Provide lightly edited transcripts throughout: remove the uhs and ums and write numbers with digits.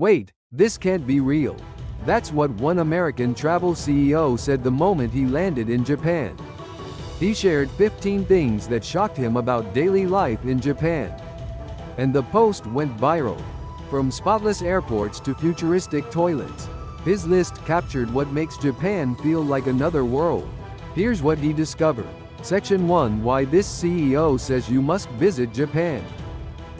Wait, this can't be real. That's what one American travel CEO said the moment he landed in Japan. He shared 15 things that shocked him about daily life in Japan. And the post went viral. From spotless airports to futuristic toilets, his list captured what makes Japan feel like another world. Here's what he discovered. Section 1: Why this CEO says you must visit Japan.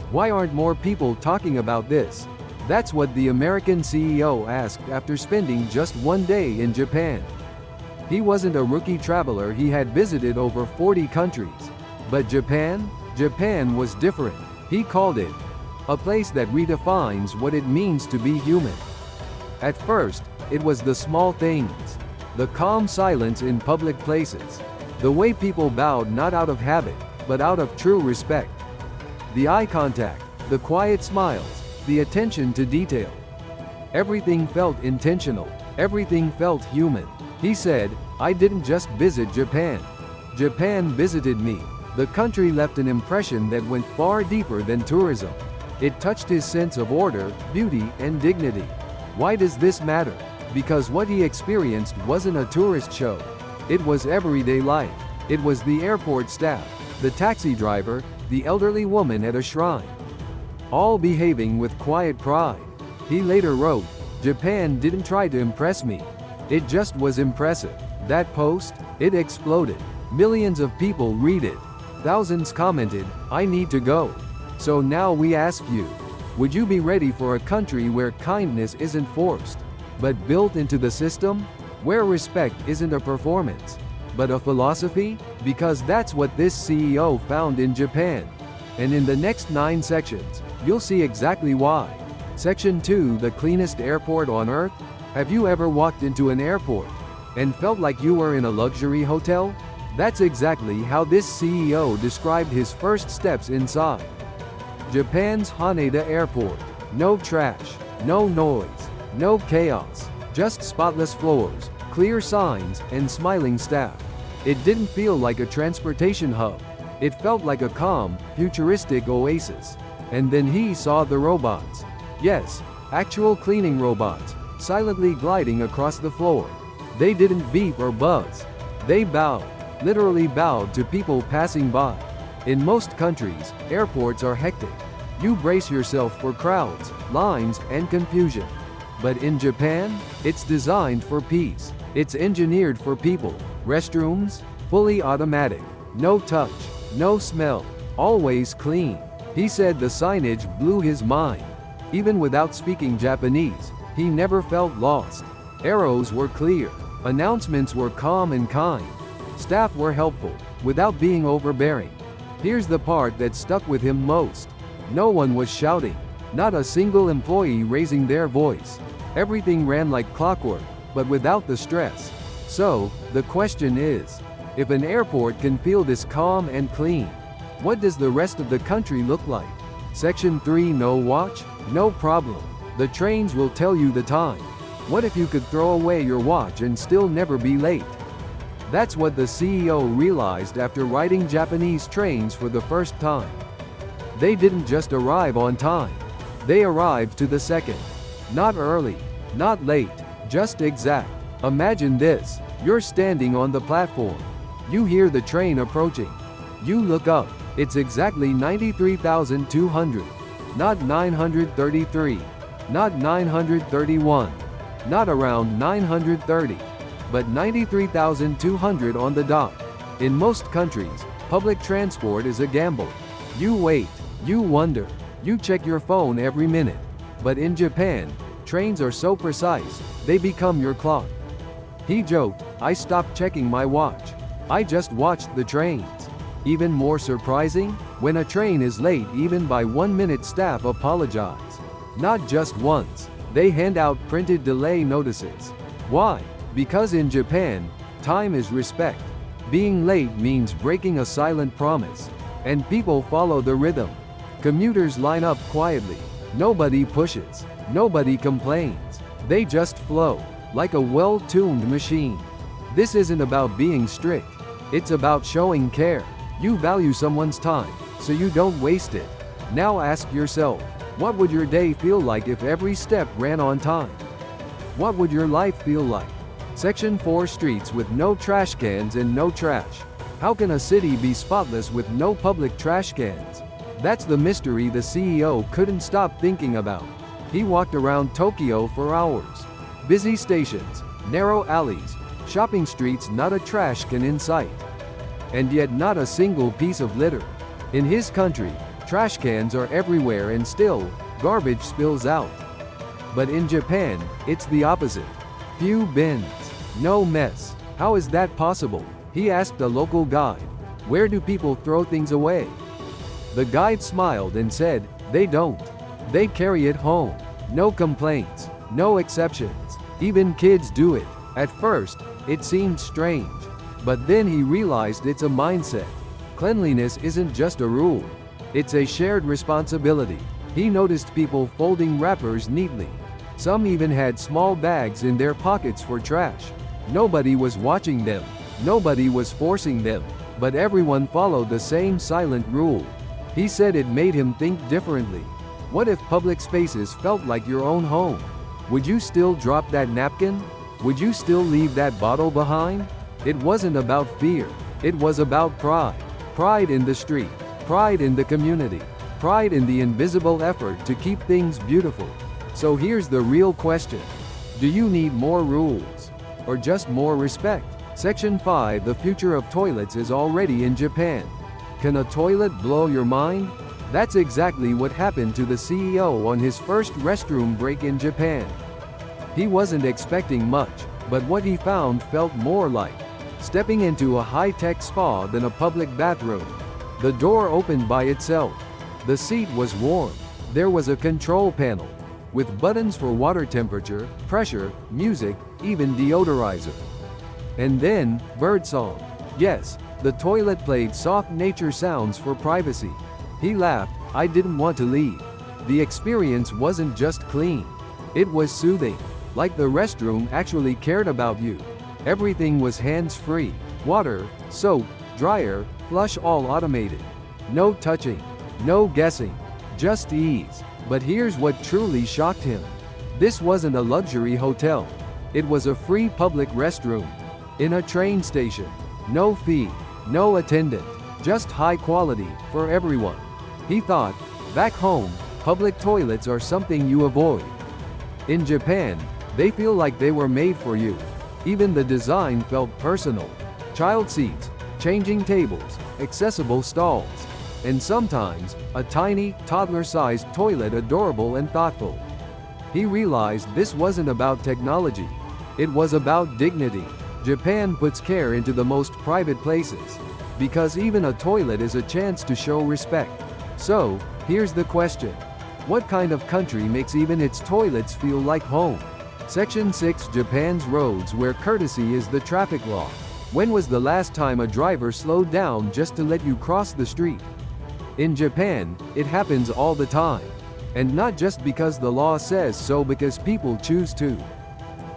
Why aren't more people talking about this? That's what the American CEO asked after spending just one day in Japan. He wasn't a rookie traveler, he had visited over 40 countries. But Japan was different. He called it a place that redefines what it means to be human. At first, it was the small things. The calm silence in public places. The way people bowed not out of habit, but out of true respect. The eye contact, the quiet smiles, the attention to detail. Everything felt intentional. Everything felt human. He said, "I didn't just visit Japan. Japan visited me." The country left an impression that went far deeper than tourism. It touched his sense of order, beauty, and dignity. Why does this matter? Because what he experienced wasn't a tourist show. It was everyday life. It was the airport staff, the taxi driver, the elderly woman at a shrine, all behaving with quiet pride. He later wrote, "Japan didn't try to impress me. It just was impressive." That post, it exploded. Millions of people read it. Thousands commented, "I need to go." So now we ask you, would you be ready for a country where kindness isn't forced, but built into the system? Where respect isn't a performance, but a philosophy? Because that's what this CEO found in Japan. And in the next 9 sections, you'll see exactly why. Section 2: The cleanest airport on Earth? Have you ever walked into an airport and felt like you were in a luxury hotel? That's exactly how this CEO described his first steps inside Japan's Haneda Airport. No trash, no noise, no chaos, just spotless floors, clear signs, and smiling staff. It didn't feel like a transportation hub. It felt like a calm, futuristic oasis. And then he saw the robots. Yes, actual cleaning robots, silently gliding across the floor. They didn't beep or buzz. They bowed, literally bowed to people passing by. In most countries, airports are hectic. You brace yourself for crowds, lines, and confusion. But in Japan, it's designed for peace. It's engineered for people. Restrooms, fully automatic. No touch, no smell, always clean. He said the signage blew his mind. Even without speaking Japanese, he never felt lost. Arrows were clear. Announcements were calm and kind. Staff were helpful, without being overbearing. Here's the part that stuck with him most. No one was shouting. Not a single employee raising their voice. Everything ran like clockwork, but without the stress. So, the question is, if an airport can feel this calm and clean, what does the rest of the country look like? Section 3: No watch? No problem. The trains will tell you the time. What if you could throw away your watch and still never be late? That's what the CEO realized after riding Japanese trains for the first time. They didn't just arrive on time. They arrived to the second. Not early, not late, just exact. Imagine this. You're standing on the platform. You hear the train approaching. You look up. It's exactly 93,200. Not 933. Not 931. Not around 930. But 93,200 on the dot. In most countries, public transport is a gamble. You wait. You wonder. You check your phone every minute. But in Japan, trains are so precise, they become your clock. He joked, "I stopped checking my watch. I just watched the trains." Even more surprising, when a train is late even by 1 minute, staff apologize. Not just once. They hand out printed delay notices. Why? Because in Japan, time is respect. Being late means breaking a silent promise. And people follow the rhythm. Commuters line up quietly. Nobody pushes. Nobody complains. They just flow, like a well-tuned machine. This isn't about being strict. It's about showing care. You value someone's time, so you don't waste it. Now ask yourself, What would your day feel like if every step ran on time? What would your life feel like? Section 4 Streets with no trash cans and no trash. How can a city be spotless with no public trash cans? That's the mystery the CEO couldn't stop thinking about. He walked around Tokyo for hours. Busy stations, narrow alleys, shopping streets, not a trash can in sight. And yet not a single piece of litter. In his country, trash cans are everywhere and still, garbage spills out. But in Japan, it's the opposite. Few bins, no mess. How is that possible? He asked a local guide. Where do people throw things away? The guide smiled and said, they don't. They carry it home. No complaints, no exceptions. Even kids do it. At first, it seemed strange. But then he realized it's a mindset. Cleanliness isn't just a rule. It's a shared responsibility. He noticed people folding wrappers neatly. Some even had small bags in their pockets for trash. Nobody was watching them. Nobody was forcing them. But everyone followed the same silent rule. He said it made him think differently. What if public spaces felt like your own home? Would you still drop that napkin? Would you still leave that bottle behind? It wasn't about fear. It was about pride. Pride in the street. Pride in the community. Pride in the invisible effort to keep things beautiful. So here's the real question. Do you need more rules? Or just more respect? Section 5 The future of toilets is already in Japan. Can a toilet blow your mind? That's exactly what happened to the CEO on his first restroom break in Japan. He wasn't expecting much, but what he found felt more like stepping into a high-tech spa than a public bathroom. The door opened by itself. The seat was warm. There was a control panel with buttons for water temperature, pressure, music, even deodorizer. And then, birdsong. Yes, the toilet played soft nature sounds for privacy. He laughed. I didn't want to leave. The experience wasn't just clean. It was soothing. Like the restroom actually cared about you. Everything was hands-free. Water, soap, dryer, flush all automated. No touching. No guessing. Just ease. But here's what truly shocked him. This wasn't a luxury hotel. It was a free public restroom. In a train station. No fee. No attendant. Just high quality, for everyone. He thought, back home, public toilets are something you avoid. In Japan, they feel like they were made for you. Even the design felt personal. Child seats, changing tables, accessible stalls. And sometimes, a tiny, toddler-sized toilet, adorable and thoughtful. He realized this wasn't about technology. It was about dignity. Japan puts care into the most private places. Because even a toilet is a chance to show respect. So, here's the question. What kind of country makes even its toilets feel like home? Section 6 Japan's roads where courtesy is the traffic law. When was the last time a driver slowed down just to let you cross the street? In Japan, it happens all the time. And not just because the law says so, because people choose to.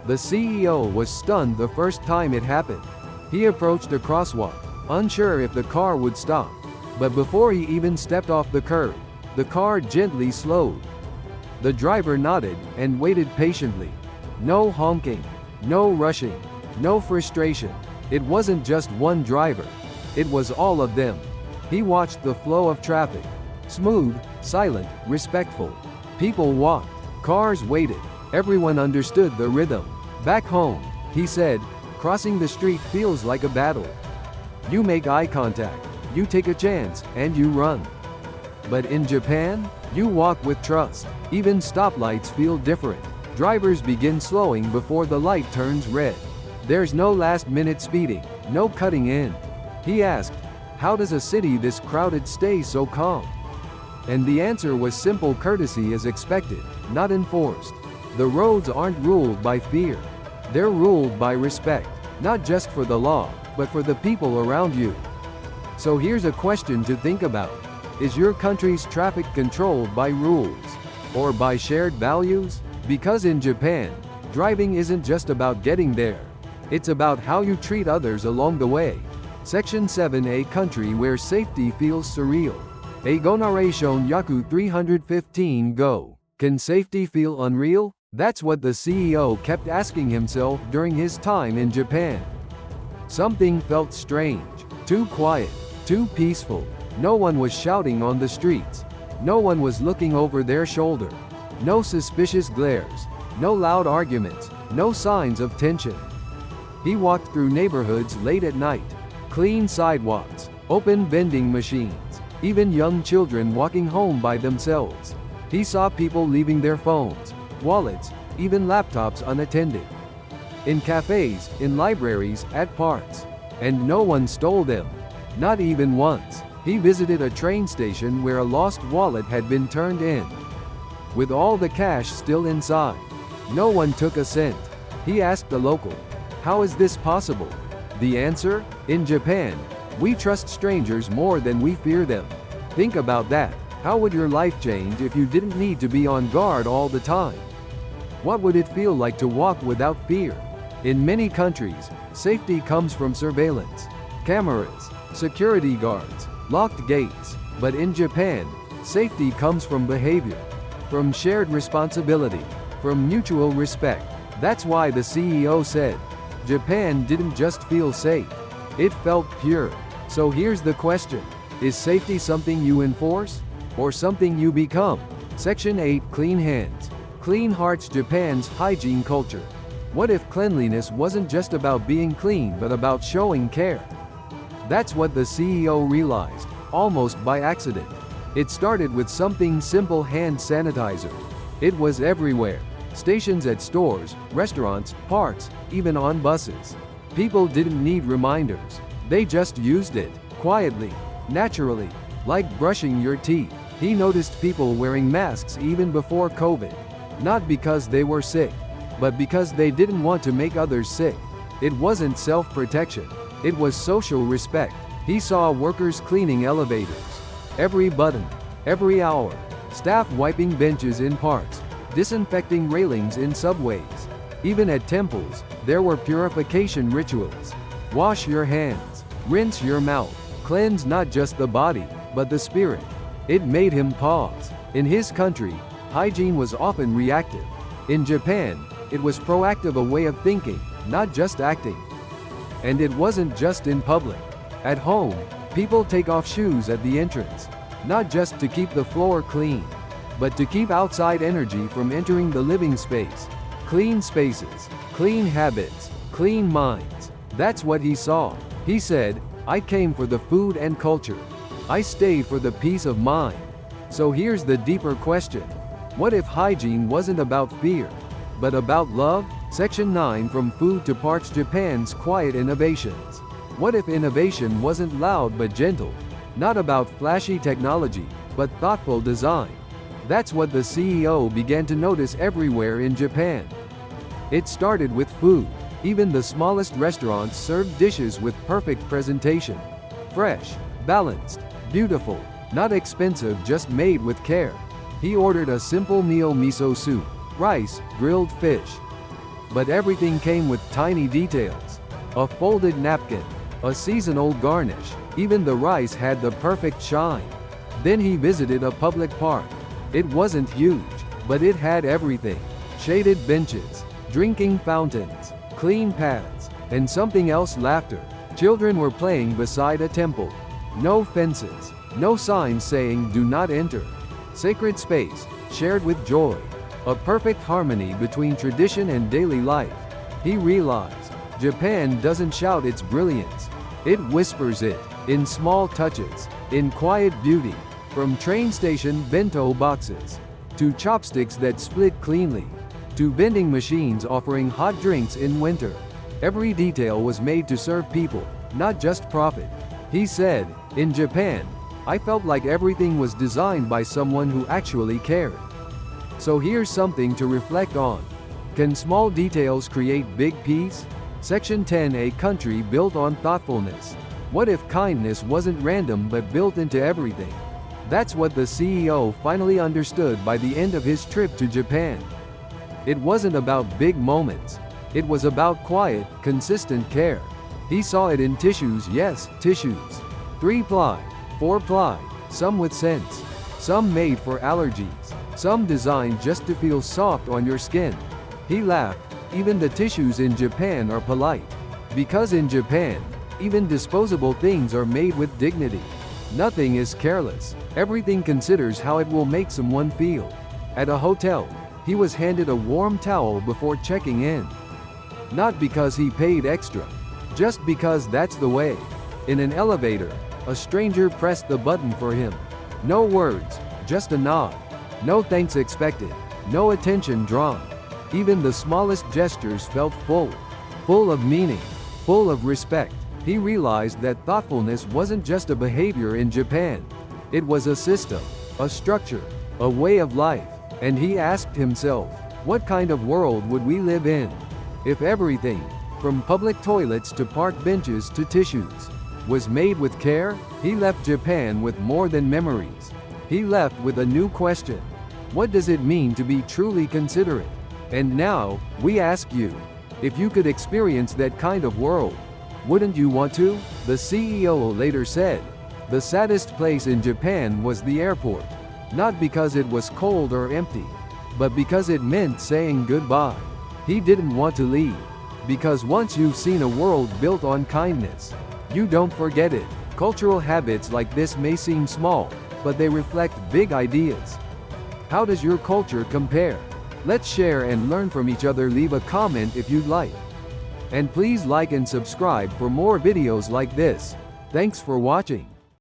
The CEO was stunned the first time it happened. He approached a crosswalk, unsure if the car would stop. But before he even stepped off the curb, the car gently slowed. The driver nodded and waited patiently. No honking, no rushing, no frustration. It wasn't just one driver. It was all of them. He watched the flow of traffic. Smooth, silent, respectful. People walked. Cars waited. Everyone understood the rhythm. Back home, he said, crossing the street feels like a battle. You make eye contact, you take a chance, and you run. But in Japan, you walk with trust. Even stoplights feel different. Drivers begin slowing before the light turns red. There's no last-minute speeding, no cutting in. He asked, how does a city this crowded stay so calm? And the answer was simple: courtesy is expected, not enforced. The roads aren't ruled by fear. They're ruled by respect, not just for the law, but for the people around you. So here's a question to think about. Is your country's traffic controlled by rules? Or by shared values? Because in Japan, driving isn't just about getting there. It's about how you treat others along the way. Section 7 A country where safety feels surreal. Eigo Narration Yaku 315 Go. Can safety feel unreal? That's what the CEO kept asking himself during his time in Japan. Something felt strange, too quiet, too peaceful. No one was shouting on the streets. No one was looking over their shoulder. No suspicious glares. No loud arguments. No signs of tension. He walked through neighborhoods late at night. Clean sidewalks, open vending machines, even young children walking home by themselves. He saw people leaving their phones, wallets, even laptops unattended. In cafes, in libraries, at parks. And no one stole them. Not even once. He visited a train station where a lost wallet had been turned in, with all the cash still inside. No one took a cent. He asked the local, "How is this possible?" The answer? In Japan, we trust strangers more than we fear them. Think about that. How would your life change if you didn't need to be on guard all the time? What would it feel like to walk without fear? In many countries, safety comes from surveillance, cameras, security guards, locked gates. But in Japan, safety comes from behavior, from shared responsibility, from mutual respect. That's why the CEO said, Japan didn't just feel safe, it felt pure. So here's the question. Is safety something you enforce, or something you become? Section 8. Clean Hands. Clean Hearts. Japan's hygiene culture. What if cleanliness wasn't just about being clean but about showing care? That's what the CEO realized, almost by accident. It started with something simple: hand sanitizer. It was everywhere. Stations at stores, restaurants, parks, even on buses. People didn't need reminders. They just used it, quietly, naturally, like brushing your teeth. He noticed people wearing masks even before COVID. Not because they were sick, but because they didn't want to make others sick. It wasn't self-protection. It was social respect. He saw workers cleaning elevators. Every button, every hour. Staff wiping benches in parks, disinfecting railings in subways. Even at temples, there were purification rituals. Wash your hands, rinse your mouth, cleanse not just the body, but the spirit. It made him pause. In his country, hygiene was often reactive. In Japan, it was proactive, a way of thinking, not just acting. And it wasn't just in public. At home, people take off shoes at the entrance, not just to keep the floor clean, but to keep outside energy from entering the living space. Clean spaces, clean habits, clean minds. That's what he saw. He said, I came for the food and culture. I stayed for the peace of mind. So here's the deeper question. What if hygiene wasn't about fear, but about love? Section 9. From Food to Parks. Japan's quiet innovations. What if innovation wasn't loud but gentle? Not about flashy technology, but thoughtful design. That's what the CEO began to notice everywhere in Japan. It started with food. Even the smallest restaurants served dishes with perfect presentation. Fresh, balanced, beautiful, not expensive, just made with care. He ordered a simple meal: miso soup, rice, grilled fish. But everything came with tiny details. A folded napkin, a seasonal garnish. Even the rice had the perfect shine. Then he visited a public park. It wasn't huge, but it had everything. Shaded benches, drinking fountains, clean paths, and something else: laughter. Children were playing beside a temple. No fences, no signs saying do not enter. Sacred space, shared with joy. A perfect harmony between tradition and daily life. He realized, Japan doesn't shout its brilliance. It whispers it, in small touches, in quiet beauty. From train station bento boxes, to chopsticks that split cleanly, to vending machines offering hot drinks in winter. Every detail was made to serve people, not just profit. He said, in Japan, I felt like everything was designed by someone who actually cared. So here's something to reflect on. Can small details create big peace? Section 10. A country built on thoughtfulness. What if kindness wasn't random but built into everything? That's what the CEO finally understood by the end of his trip to Japan. It wasn't about big moments. It was about quiet, consistent care. He saw it in tissues, yes, tissues. 3-ply, 4-ply, some with scents, some made for allergies, some designed just to feel soft on your skin. He laughed. Even the tissues in Japan are polite. Because in Japan, even disposable things are made with dignity. Nothing is careless. Everything considers how it will make someone feel. At a hotel, he was handed a warm towel before checking in. Not because he paid extra, just because that's the way. In an elevator, a stranger pressed the button for him. No words, just a nod. No thanks expected, no attention drawn. Even the smallest gestures felt full of meaning, full of respect. He realized that thoughtfulness wasn't just a behavior in Japan. It was a system, a structure, a way of life. And he asked himself, what kind of world would we live in if everything, from public toilets to park benches to tissues, was made with care? He left Japan with more than memories. He left with a new question. What does it mean to be truly considerate? And now, we ask you, if you could experience that kind of world, wouldn't you want to? The CEO later said, the saddest place in Japan was the airport. Not because it was cold or empty, but because it meant saying goodbye. He didn't want to leave, because once you've seen a world built on kindness, you don't forget it. Cultural habits like this may seem small, but they reflect big ideas. How does your culture compare? Let's share and learn from each other. Leave a comment if you'd like. And please like and subscribe for more videos like this. Thanks for watching.